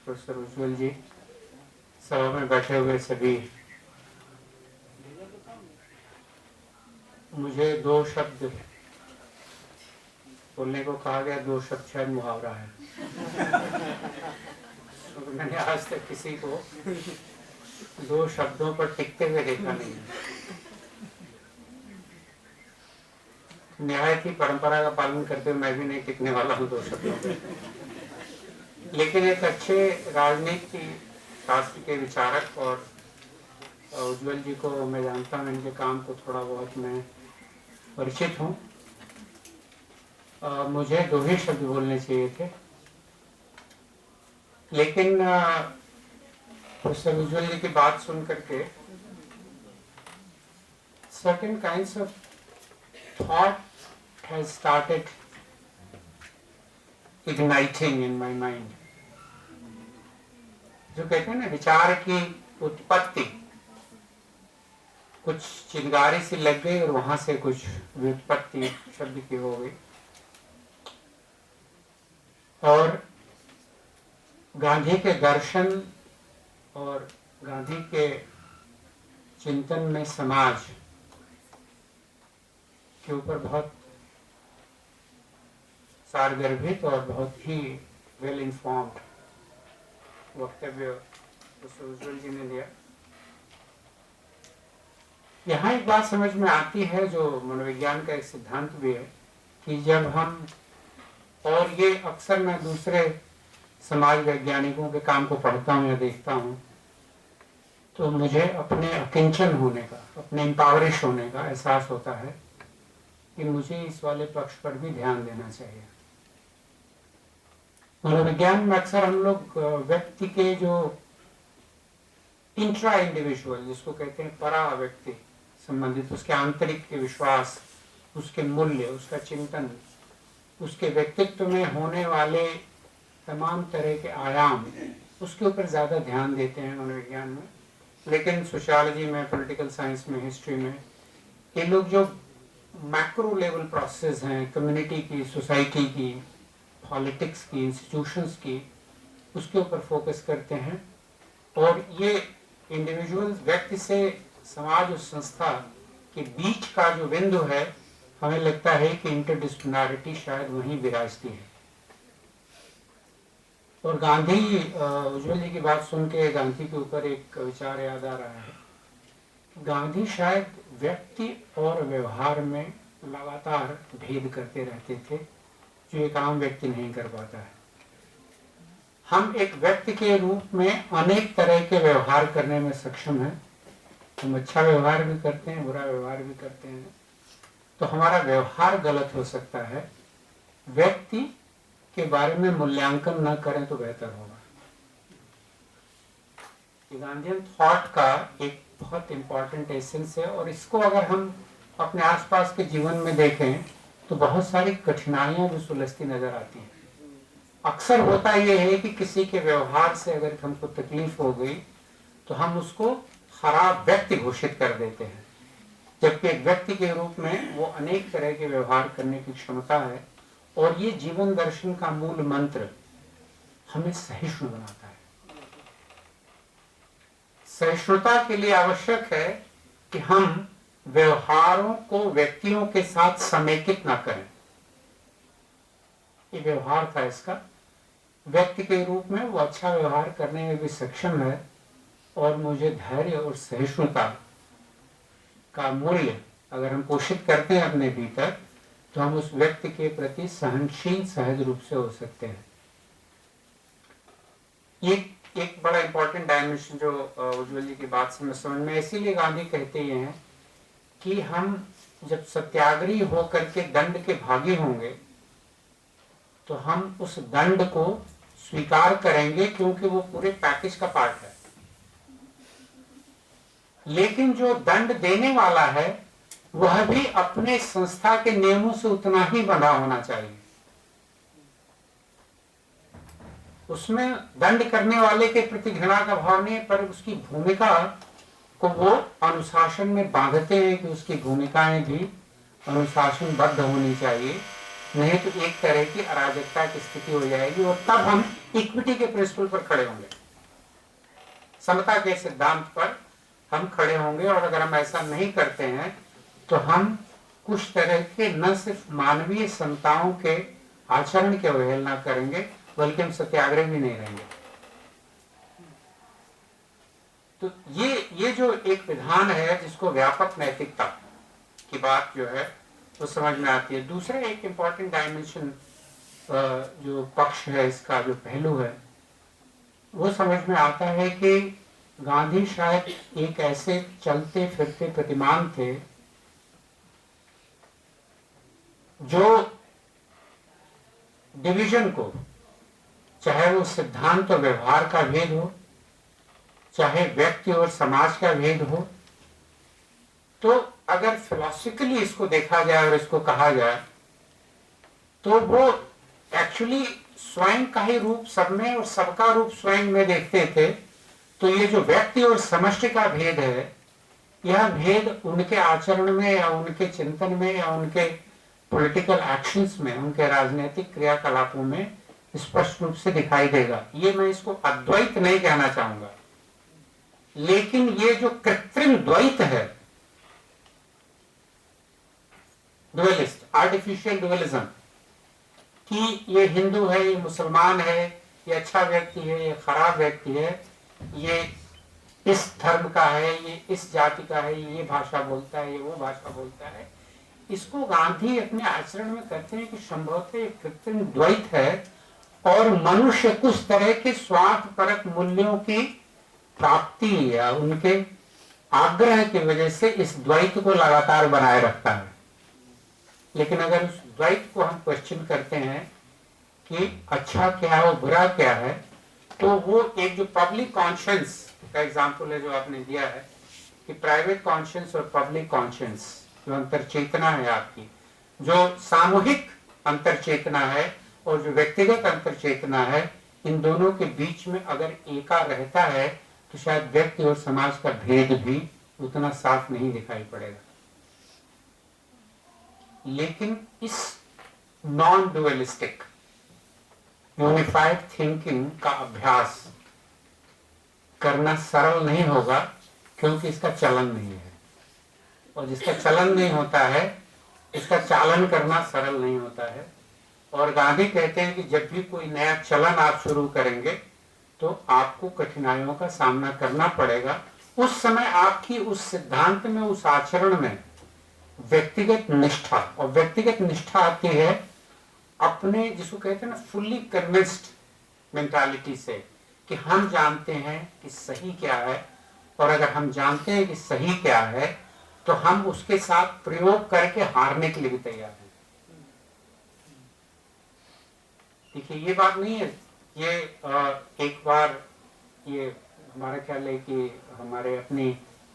Professor उज्ज्वल जी, सभा में बैठे हुए सभी, मुझे दो शब्द बोलने को कहा गया। दो शब्द शायद मुहावरा है। तो मैंने आज तक किसी को दो शब्दों पर टिकते हुए देखा नहीं है। न्याय की परंपरा का पालन करते हुए मैं भी नहीं टिकने वाला हूँ दो शब्दों पे। लेकिन एक अच्छे राजनीति शास्त्र के विचारक और उज्ज्वल जी को मैं जानता हूँ, इनके काम को थोड़ा बहुत मैं परिचित हूँ। मुझे दो ही शब्द बोलने चाहिए थे, लेकिन प्रोफेसर उज्ज्वल जी की बात सुन करके certain kinds of thought has started igniting in my mind. जो कहते हैं ना, विचार की उत्पत्ति, कुछ चिंगारी सी लग गई और वहां से कुछ व्युत्पत्ति शब्द की हो गई। और गांधी के दर्शन और गांधी के चिंतन में समाज के ऊपर बहुत सारगर्भित और बहुत ही वेल इन्फॉर्म्ड वक्तव्य उज्ज्वल जी ने दिया। यहाँ एक बात समझ में आती है, जो मनोविज्ञान का एक सिद्धांत भी है, कि जब हम, और ये अक्सर मैं दूसरे समाज वैज्ञानिकों के काम को पढ़ता हूँ या देखता हूँ, तो मुझे अपने अकिंचन होने का, अपने इम्पावरिश होने का एहसास होता है कि मुझे इस वाले पक्ष पर भी ध्यान देना चाहिए। मनोविज्ञान में अक्सर हम लोग व्यक्ति के जो इंट्रा इंडिविजुअल, जिसको कहते हैं परा व्यक्ति संबंधित, उसके आंतरिक के विश्वास, उसके मूल्य, उसका चिंतन, उसके व्यक्तित्व में होने वाले तमाम तरह के आयाम, उसके ऊपर ज्यादा ध्यान देते हैं मनोविज्ञान में। लेकिन सोशियोलॉजी में, पॉलिटिकल साइंस में, हिस्ट्री में, ये लोग जो मैक्रो लेवल प्रोसेस हैं, कम्युनिटी की, सोसाइटी की, पॉलिटिक्स की, इंस्टीट्यूशंस की, उसके ऊपर फोकस करते हैं। और ये इंडिविजुअल, व्यक्ति से समाज और संस्था के बीच का जो बिंदु है, हमें लगता है कि इंटरडिसिप्लिनरिटी शायद वहीं विराजती है। और गांधी, उज्ज्वल जी की बात सुन के गांधी के ऊपर एक विचार याद आ रहा है। गांधी शायद व्यक्ति और व्यवहार में लगातार भेद करते रहते थे, जो एक आम व्यक्ति नहीं कर पाता है। हम एक व्यक्ति के रूप में अनेक तरह के व्यवहार करने में सक्षम हैं। हम अच्छा व्यवहार भी करते हैं, बुरा व्यवहार भी करते हैं। तो हमारा व्यवहार गलत हो सकता है। व्यक्ति के बारे में मूल्यांकन न करें तो बेहतर होगा। गांधीयन थॉट का एक बहुत इंपॉर्टेंट एसेंस है, और इसको अगर हम अपने आसपास के जीवन में देखें तो बहुत सारी कठिनाइयां भी सुलझती नजर आती हैं। अक्सर होता यह है कि किसी के व्यवहार से अगर हमको तकलीफ हो गई तो हम उसको खराब व्यक्ति घोषित कर देते हैं, जबकि एक व्यक्ति के रूप में वो अनेक तरह के व्यवहार करने की क्षमता है। और ये जीवन दर्शन का मूल मंत्र हमें सहिष्णु बनाता है। सहिष्णुता के लिए आवश्यक है कि हम व्यवहारों को व्यक्तियों के साथ समेकित ना करें। ये व्यवहार था इसका, व्यक्ति के रूप में वो अच्छा व्यवहार करने में भी सक्षम है, और मुझे धैर्य और सहिष्णुता का मूल्य अगर हम पोषित करते हैं अपने भीतर, तो हम उस व्यक्ति के प्रति सहनशील सहज रूप से हो सकते हैं। ये एक बड़ा इंपॉर्टेंट डायमेंशन जो उज्ज्वल जी की बात से मैं समझ में, इसीलिए गांधी कहते हैं कि हम जब सत्याग्रही होकर के दंड के भागी होंगे तो हम उस दंड को स्वीकार करेंगे, क्योंकि वो पूरे पैकेज का पार्ट है। लेकिन जो दंड देने वाला है वह भी अपने संस्था के नियमों से उतना ही बंधा होना चाहिए। उसमें दंड करने वाले के प्रति घृणा का भाव नहीं है, पर उसकी भूमिका को वो अनुशासन में बांधते हैं कि उसकी भूमिकाएं भी अनुशासनबद्ध होनी चाहिए, नहीं तो एक तरह की अराजकता की स्थिति हो जाएगी। और तब हम इक्विटी के प्रिंसिपल पर खड़े होंगे, समता के सिद्धांत पर हम खड़े होंगे। और अगर हम ऐसा नहीं करते हैं तो हम कुछ तरह के न सिर्फ मानवीय समताओं के आचरण की अवहेलना करेंगे, बल्कि हम सत्याग्रह भी नहीं रहेंगे। तो ये जो एक विधान है जिसको व्यापक नैतिकता की बात जो है वो समझ में आती है। दूसरा एक इम्पॉर्टेंट डायमेंशन जो पक्ष है, इसका जो पहलू है, वो समझ में आता है कि गांधी शायद एक ऐसे चलते फिरते प्रतिमान थे जो डिवीजन को, चाहे वो सिद्धांत और व्यवहार का भेद हो, चाहे व्यक्ति और समाज का भेद हो, तो अगर फिलॉसफिकली इसको देखा जाए और इसको कहा जाए तो वो एक्चुअली स्वयं का ही रूप सब में और सबका रूप स्वयं में देखते थे। तो ये जो व्यक्ति और समष्टि का भेद है, यह भेद उनके आचरण में या उनके चिंतन में या उनके पॉलिटिकल एक्शंस में, उनके राजनीतिक क्रियाकलापों में स्पष्ट रूप से दिखाई देगा। ये मैं इसको अद्वैत नहीं कहना चाहूंगा, लेकिन ये जो कृत्रिम द्वैत है, डुअलिस्ट, आर्टिफिशियल डुअलिज्म, कि ये हिंदू है, ये मुसलमान है, ये अच्छा व्यक्ति है, ये खराब व्यक्ति है, ये इस धर्म का है, ये इस जाति का है, ये भाषा बोलता है, ये वो भाषा बोलता है, इसको गांधी अपने आचरण में कहते हैं कि संभवतः एक कृत्रिम द्वैत है और मनुष्य कुछ तरह के स्वार्थपरक मूल्यों की प्राप्ति या उनके आग्रह की वजह से इस द्वैत को लगातार बनाए रखता है। लेकिन अगर उस द्वैत को हम क्वेश्चन करते हैं कि अच्छा क्या है और बुरा क्या है, तो वो एक जो पब्लिक कॉन्शियंस का एग्जाम्पल है जो आपने दिया है कि प्राइवेट कॉन्शियंस और पब्लिक कॉन्शियंस, जो अंतर चेतना है आपकी, जो सामूहिक अंतर चेतना है और जो व्यक्तिगत अंतर चेतना है, इन दोनों के बीच में अगर एका रहता है तो शायद व्यक्ति और समाज का भेद भी उतना साफ नहीं दिखाई पड़ेगा। लेकिन इस नॉन डुअलिस्टिक यूनिफाइड थिंकिंग का अभ्यास करना सरल नहीं होगा, क्योंकि इसका चलन नहीं है, और जिसका चलन नहीं होता है इसका चालन करना सरल नहीं होता है। और गांधी कहते हैं कि जब भी कोई नया चलन आप शुरू करेंगे तो आपको कठिनाइयों का सामना करना पड़ेगा। उस समय आपकी उस सिद्धांत में, उस आचरण में व्यक्तिगत निष्ठा, और व्यक्तिगत निष्ठा आती है अपने, जिसको कहते हैं ना, फुल्ली कन्विंस्ड मेंटालिटी से, कि हम जानते हैं कि सही क्या है, और अगर हम जानते हैं कि सही क्या है तो हम उसके साथ प्रयोग करके हारने के लिए भी तैयार हैं। देखिए ये बात नहीं है, ये एक बार ये हमारा ख्याल है कि हमारे अपनी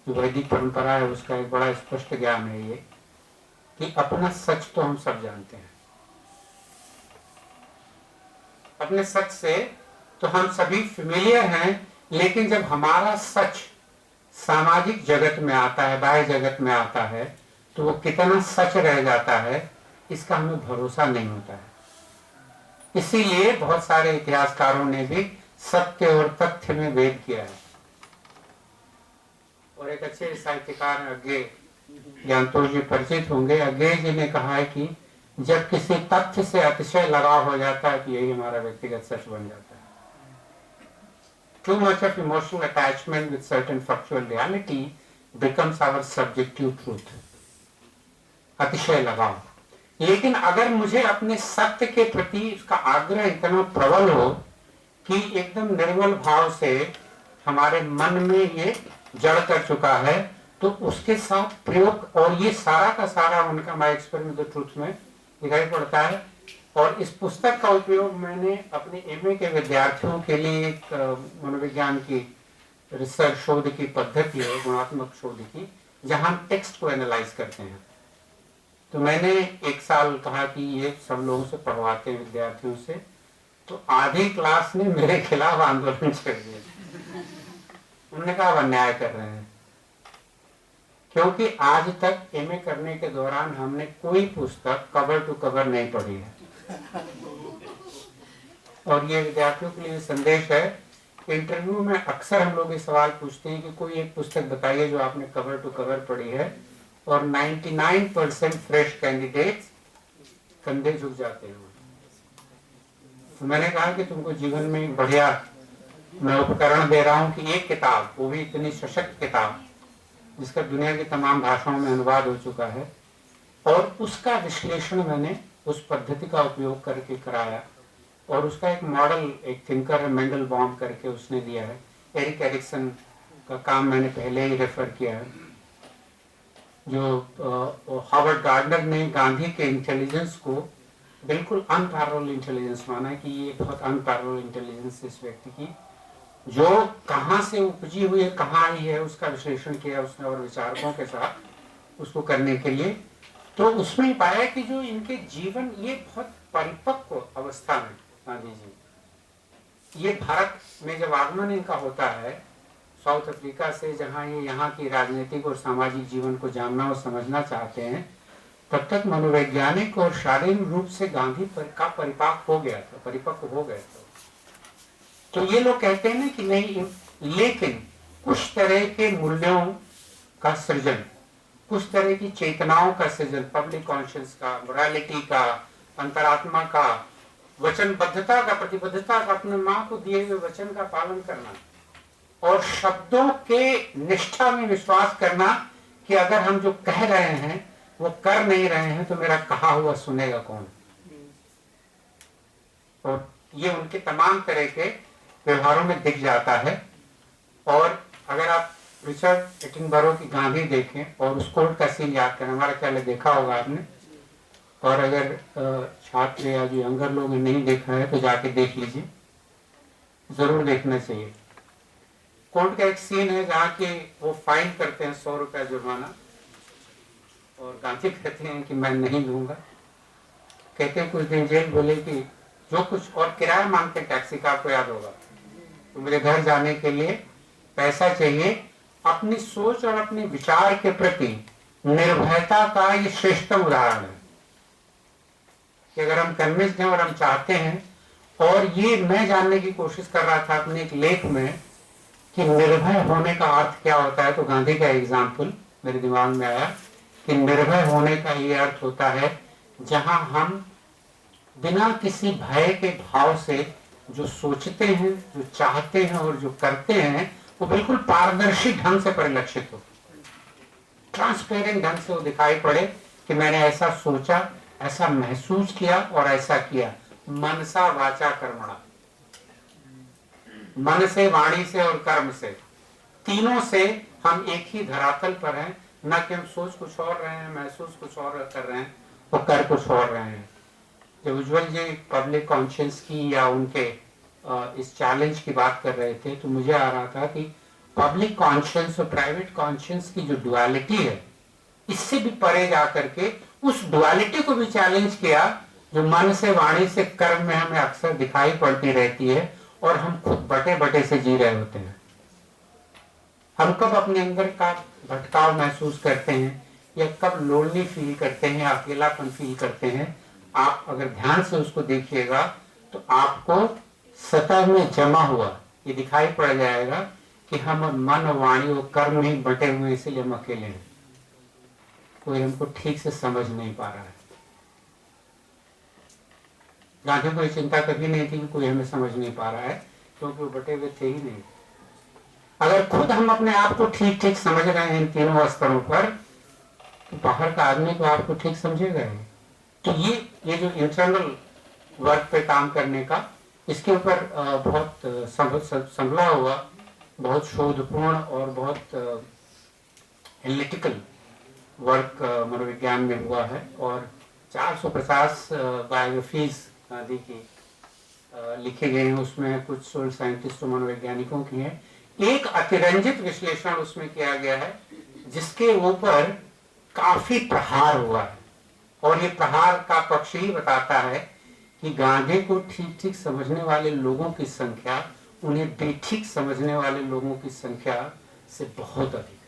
जो वैदिक परंपरा है उसका एक बड़ा स्पष्ट ज्ञान है ये, कि अपना सच तो हम सब जानते हैं, अपने सच से तो हम सभी फेमिलियर हैं, लेकिन जब हमारा सच सामाजिक जगत में आता है, बाह्य जगत में आता है, तो वो कितना सच रह जाता है इसका हमें भरोसा नहीं होता है। इसीलिए बहुत सारे इतिहासकारों ने भी सत्य और तथ्य में भेद किया है। और एक अच्छे साहित्यकार अज्ञे ज्ञानतोष जी परिचित होंगे, अज्ञे जी ने कहा है कि जब किसी तथ्य से अतिशय लगाव हो जाता है तो यही हमारा व्यक्तिगत सच बन जाता है। Too much of emotional attachment with certain factual reality becomes our subjective truth. अतिशय लगाव। लेकिन अगर मुझे अपने सत्य के प्रति उसका आग्रह इतना प्रबल हो कि एकदम निर्मल भाव से हमारे मन में ये जड़ कर चुका है, तो उसके साथ प्रयोग, और ये सारा का सारा उनका माय एक्सपेरिमेंट द ट्रूथ में दिखाई पड़ता है। और इस पुस्तक का उपयोग मैंने अपने एमए के विद्यार्थियों के लिए, एक मनोविज्ञान की रिसर्च शोध की पद्धति है, गुणात्मक शोध की, जहां हम टेक्स्ट को एनालाइज करते हैं। तो मैंने एक साल कहा कि ये सब लोगों से पढ़वाते हैं विद्यार्थियों से, तो आधी क्लास ने मेरे खिलाफ आंदोलन छेड़ दिया। उन्होंने कहा आप अन्याय कर रहे हैं, क्योंकि आज तक एमए करने के दौरान हमने कोई पुस्तक कवर टू कवर नहीं पढ़ी है। और ये विद्यार्थियों के लिए संदेश है कि इंटरव्यू में अक्सर हम लोग ये सवाल पूछते हैं कि कोई एक पुस्तक बताइए जो आपने कवर टू कवर पढ़ी है, और 99% फ्रेश कैंडिडेट्स कंधे झुक जाते हैं। तो मैंने कहा कि तुमको जीवन में बढ़िया मैं उपकरण दे रहा हूं कि एक किताब, वो भी इतनी सशक्त किताब जिसका दुनिया की तमाम भाषाओं में अनुवाद हो चुका है, और उसका विश्लेषण मैंने उस पद्धति का उपयोग करके कराया, और उसका एक मॉडल एक थिंकर है मेंडलबॉम करके उसने दिया है। एरिक एरिक्सन का काम मैंने पहले ही रेफर किया है, जो हार्वर्ड गार्डनर ने गांधी के इंटेलिजेंस को बिल्कुल अनपैरेलल इंटेलिजेंस माना है कि ये बहुत अनपैरेलल इंटेलिजेंस इस व्यक्ति की, जो कहाँ से उपजी हुई है, कहाँ आई है, उसका विश्लेषण किया उसने और विचारकों के साथ उसको करने के लिए। तो उसमें पाया कि जो इनके जीवन, ये बहुत परिपक्व अवस्था में गांधी जी, ये भारत में जब आगमन इनका होता है साउथ अफ्रीका से, जहाँ ये यहाँ की राजनीतिक और सामाजिक जीवन को जानना और समझना चाहते हैं, तब तक मनोवैज्ञानिक और शारीरिक रूप से गांधी का परिपक्व हो गया था, परिपक्व हो गए थे। तो ये लोग कहते हैं ना कि नहीं, लेकिन कुछ तरह के मूल्यों का सृजन, कुछ तरह की चेतनाओं का सृजन, पब्लिक कॉन्शियस का, मोरालिटी का, अंतरात्मा का, वचनबद्धता का, प्रतिबद्धता का, अपने माँ को दिए हुए वचन का पालन करना, और शब्दों के निष्ठा में विश्वास करना कि अगर हम जो कह रहे हैं वो कर नहीं रहे हैं तो मेरा कहा हुआ सुनेगा कौन। और ये उनके तमाम तरह के व्यवहारों में दिख जाता है। और अगर आप रिचर्ड एटनबरो की गांधी देखें और उस कोर्ट का सीन याद करें, हमारा ख्याल देखा होगा आपने, और अगर छात्र या जो यंगर लोग नहीं देखा है तो जाके देख लीजिए, जरूर देखना चाहिए। कोर्ट का एक सीन है जहाँ के वो फाइन करते हैं 100 रुपया जुर्माना, और गांधी कहते हैं कि मैं नहीं दूंगा। कहते हैं कुछ दिन जेल, बोले कि जो कुछ, और किराया मांगते हैं टैक्सी का, आपको याद होगा, तो मुझे घर जाने के लिए पैसा चाहिए। अपनी सोच और अपने विचार के प्रति निर्भयता का ये श्रेष्ठतम उदाहरण है कि अगर हम कन्विंस्ड हैं और हम चाहते हैं, और ये मैं जानने की कोशिश कर रहा था अपने एक लेख में कि निर्भय होने का अर्थ क्या होता है, तो गांधी का एग्जाम्पल मेरे दिमाग में आया कि निर्भय होने का ये अर्थ होता है जहां हम बिना किसी भय के भाव से जो सोचते हैं, जो चाहते हैं और जो करते हैं वो बिल्कुल पारदर्शी ढंग से परिलक्षित हो, ट्रांसपेरेंट ढंग से वो दिखाई पड़े कि मैंने ऐसा सोचा, ऐसा महसूस किया और ऐसा किया। मनसा वाचा कर्मणा, मन से, वाणी से और कर्म से, तीनों से हम एक ही धरातल पर हैं, न कि हम सोच कुछ और रहे हैं, महसूस कुछ और कर रहे हैं और कर कुछ और रहे हैं। जब उज्जवल जी पब्लिक कॉन्शियंस की या उनके इस चैलेंज की बात कर रहे थे, तो मुझे आ रहा था कि पब्लिक कॉन्शियंस और प्राइवेट कॉन्शियंस की जो डुअलिटी है, इससे भी परे जा करके उस डुअलिटी को भी चैलेंज किया जो मन से, वाणी से, कर्म में हमें अक्सर दिखाई पड़ती रहती है, और हम खुद बटे बटे से जी रहे होते हैं। हम कब अपने अंदर का भटकाव महसूस करते हैं, या कब लोनली फील करते हैं, अकेलापन फील करते हैं, आप अगर ध्यान से उसको देखिएगा तो आपको सतह में जमा हुआ ये दिखाई पड़ जाएगा कि हम मन, वाणी और कर्म ही बटे हुए, इसलिए हम अकेले हैं, कोई हमको ठीक से समझ नहीं पा रहा है। गांधी को चिंता कभी नहीं थी कि कोई हमें समझ नहीं पा रहा है, क्योंकि वो बटे हुए थे ही नहीं। अगर खुद हम अपने आप को ठीक ठीक समझ रहे हैं इन तीनों स्तरों पर, तो बाहर का आदमी तो आपको ठीक समझेगा ही। तो ये जो इंटरनल वर्क पे काम करने का, इसके ऊपर बहुत संभला हुआ, बहुत शोधपूर्ण और बहुत एनालिटिकल वर्क मनोविज्ञान में हुआ है, और 450 बायोग्राफीज गांधी की लिखे गए हैं। उसमें कुछ सोशल साइंटिस्ट और मनोवैज्ञानिकों की हैं। एक अतिरंजित विश्लेषण उसमें किया गया है जिसके ऊपर काफी प्रहार हुआ है, और ये प्रहार का पक्ष ही बताता है कि गांधी को ठीक ठीक समझने वाले लोगों की संख्या उन्हें बेठीक समझने वाले लोगों की संख्या से बहुत अधिक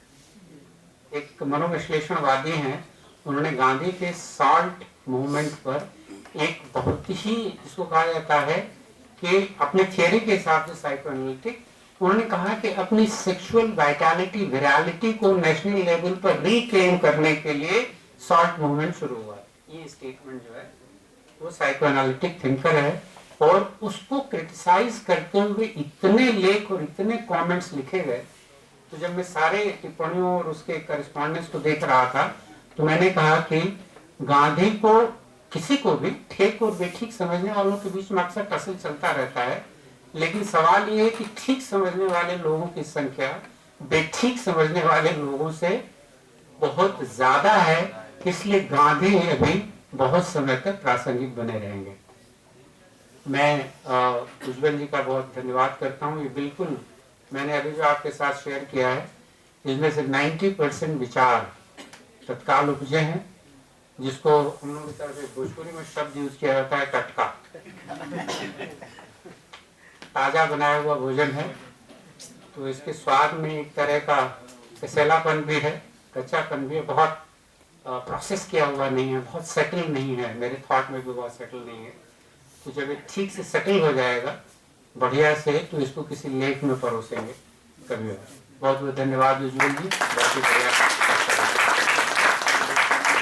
है। एक मनोविश्लेषणवादी हैं, उन्होंने गांधी के सॉल्ट मूवमेंट पर एक बहुत ही, जिसको कहा जाता है कि अपने थियरी के हिसाब से साइकोएनालिटिक, उन्होंने कहा कि अपनी सेक्सुअल वाइटैलिटी, विरालिटी को नेशनल लेवल पर रिक्लेम करने के लिए सॉल्ट मूवमेंट शुरू हुआ। ये स्टेटमेंट जो है वो साइकोएनालिटिक थिंकर है, और उसको क्रिटिसाइज करते हुए इतने लेख और इतने कमेंट्स लिखे गए। तो जब मैं सारे टिप्पणियों और उसके करस्पॉन्डेंस को देख रहा था तो मैंने कहा कि गांधी को, किसी को भी ठीक और बेठीक समझने वालों के बीच में अक्सर टसल चलता रहता है, लेकिन सवाल ये है कि ठीक समझने वाले लोगों की संख्या बेठीक समझने वाले लोगों से बहुत ज्यादा है, इसलिए गांधी अभी बहुत समय तक प्रासंगिक बने रहेंगे। मैं उज्ज्वल जी का बहुत धन्यवाद करता हूँ। ये बिल्कुल मैंने अभी जो आपके साथ शेयर किया है, इसमें से 90% विचार तत्काल उपजे हैं, जिसको हम लोगों की तरफ से भोजपुरी में शब्द यूज किया जाता है टटका। ताजा बनाया हुआ भोजन है, तो इसके स्वाद में एक तरह का कसैलापन भी है, कच्चापन भी है, बहुत प्रोसेस किया हुआ नहीं है, बहुत सेटल नहीं है, मेरे थॉट में भी बहुत सेटल नहीं है। तो जब ये ठीक से सेटल हो जाएगा बढ़िया से, तो इसको किसी लेख में परोसेंगे कभी। बहुत बहुत धन्यवाद उज्ज्वल जी, बहुत ही बढ़िया।